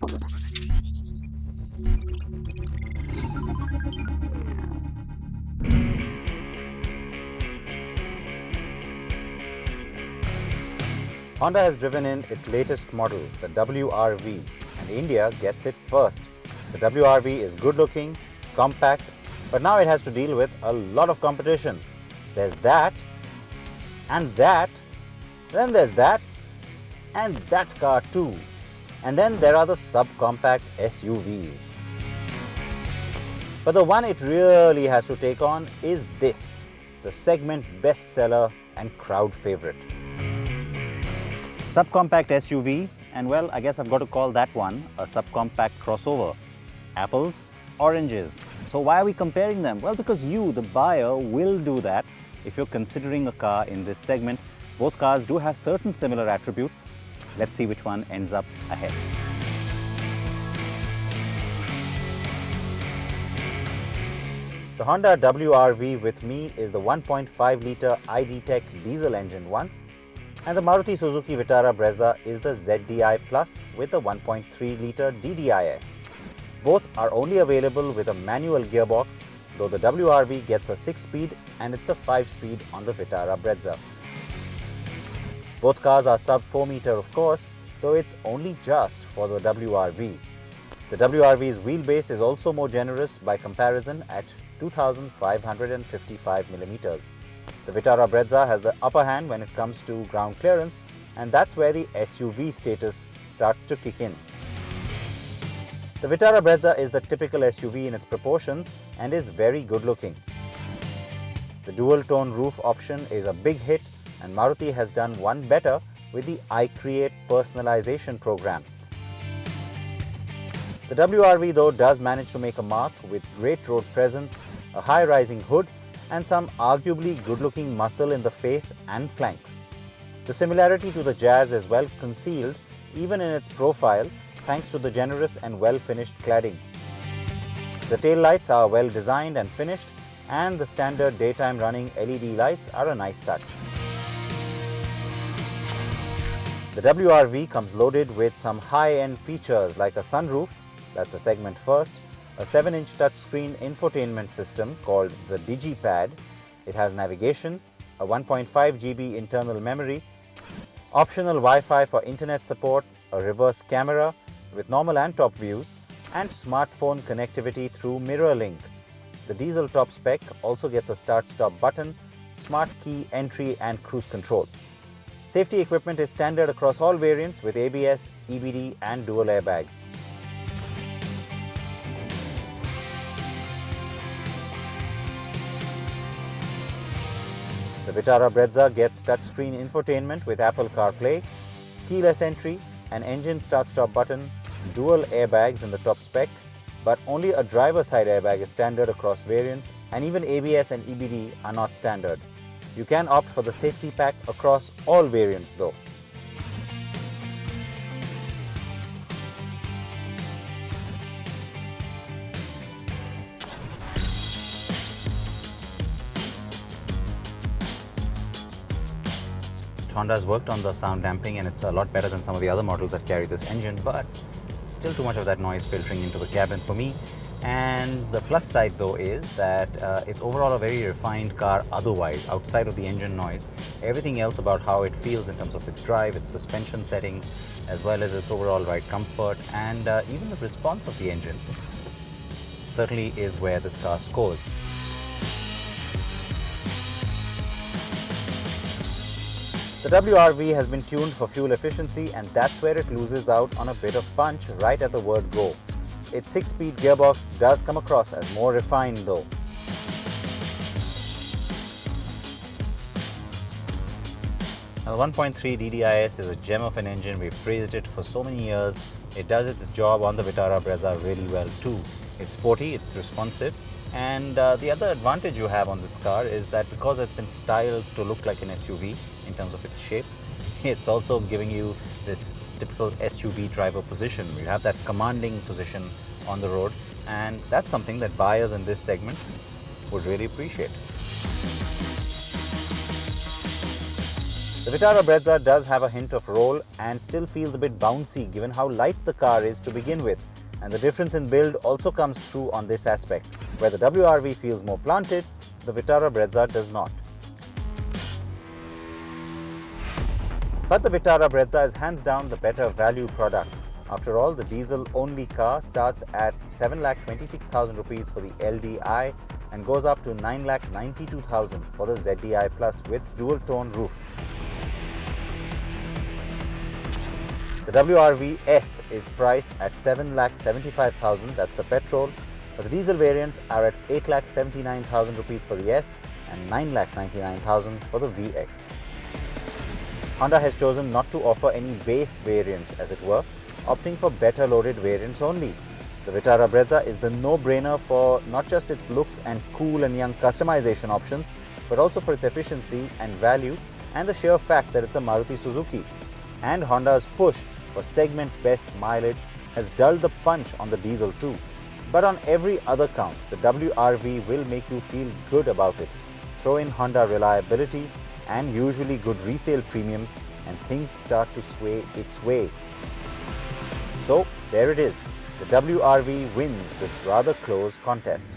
Honda has driven in its latest model, the WRV, and India gets it first. The WRV is good looking, compact, but now it has to deal with a lot of competition. There's that, and that, then there's that, and that car too. And then there are the subcompact SUVs. But the one it really has to take on is this, the segment bestseller and crowd favorite. Subcompact SUV, and well, I guess I've got to call that one a subcompact crossover. Apples, oranges. So why are we comparing them? Well, because you, the buyer, will do that if you're considering a car in this segment. Both cars do have certain similar attributes. Let's see which one ends up ahead. The Honda WRV with me is the 1.5-litre ID.Tech diesel engine one, and the Maruti Suzuki Vitara Brezza is the ZDI Plus with the 1.3-litre DDIS. Both are only available with a manual gearbox, though the WRV gets a 6-speed and it's a 5-speed on the Vitara Brezza. Both cars are sub 4 meter of course, though it's only just for the WRV. The WRV's wheelbase is also more generous by comparison at 2,555 millimeters. The Vitara Brezza has the upper hand when it comes to ground clearance, and that's where the SUV status starts to kick in. The Vitara Brezza is the typical SUV in its proportions and is very good looking. The dual-tone roof option is a big hit, and Maruti has done one better with the iCreate personalization program. The WRV though does manage to make a mark with great road presence, a high-rising hood, and some arguably good-looking muscle in the face and flanks. The similarity to the Jazz is well concealed even in its profile thanks to the generous and well-finished cladding. The tail lights are well designed and finished, and the standard daytime running LED lights are a nice touch. The WRV comes loaded with some high-end features like a sunroof, that's a segment first, a 7-inch touchscreen infotainment system called the DigiPad. It has navigation, a 1.5 GB internal memory, optional Wi-Fi for internet support, a reverse camera with normal and top views, and smartphone connectivity through MirrorLink. The diesel top spec also gets a start-stop button, smart key entry and cruise control. Safety equipment is standard across all variants with ABS, EBD and dual airbags. The Vitara Brezza gets touchscreen infotainment with Apple CarPlay, keyless entry, an engine start-stop button, dual airbags in the top spec, but only a driver's side airbag is standard across variants, and even ABS and EBD are not standard. You can opt for the safety pack across all variants though. Honda's worked on the sound damping and it's a lot better than some of the other models that carry this engine, but still too much of that noise filtering into the cabin for me. And the plus side though is that it's overall a very refined car otherwise, outside of the engine noise. Everything else about how it feels in terms of its drive, its suspension settings, as well as its overall ride comfort and even the response of the engine certainly is where this car scores. The WRV has been tuned for fuel efficiency, and that's where it loses out on a bit of punch right at the word go. Its 6-speed gearbox does come across as more refined though. Now, the 1.3 DDIS is a gem of an engine. We've praised it for so many years. It does its job on the Vitara Brezza really well too. It's sporty, it's responsive, and the other advantage you have on this car is that because it's been styled to look like an SUV in terms of its shape, it's also giving you this typical SUV driver position. You have that commanding position on the road, and that's something that buyers in this segment would really appreciate. The Vitara Brezza does have a hint of roll and still feels a bit bouncy given how light the car is to begin with, and the difference in build also comes through on this aspect. Where the WRV feels more planted, the Vitara Brezza does not. But the Vitara Brezza is hands down the better value product. After all, the diesel-only car starts at 7,26,000 rupees for the LDI and goes up to 9,92,000 for the ZDI Plus with dual-tone roof. The WRV S is priced at 7,75,000, that's the petrol, but the diesel variants are at 8,79,000 rupees for the S and 9,99,000 for the VX. Honda has chosen not to offer any base variants, as it were, opting for better loaded variants only. The Vitara Brezza is the no-brainer for not just its looks and cool and young customization options, but also for its efficiency and value and the sheer fact that it's a Maruti Suzuki. And Honda's push for segment best mileage has dulled the punch on the diesel too. But on every other count, the WRV will make you feel good about it. Throw in Honda reliability and usually good resale premiums and things start to sway its way. So there it is. The WRV wins this rather close contest.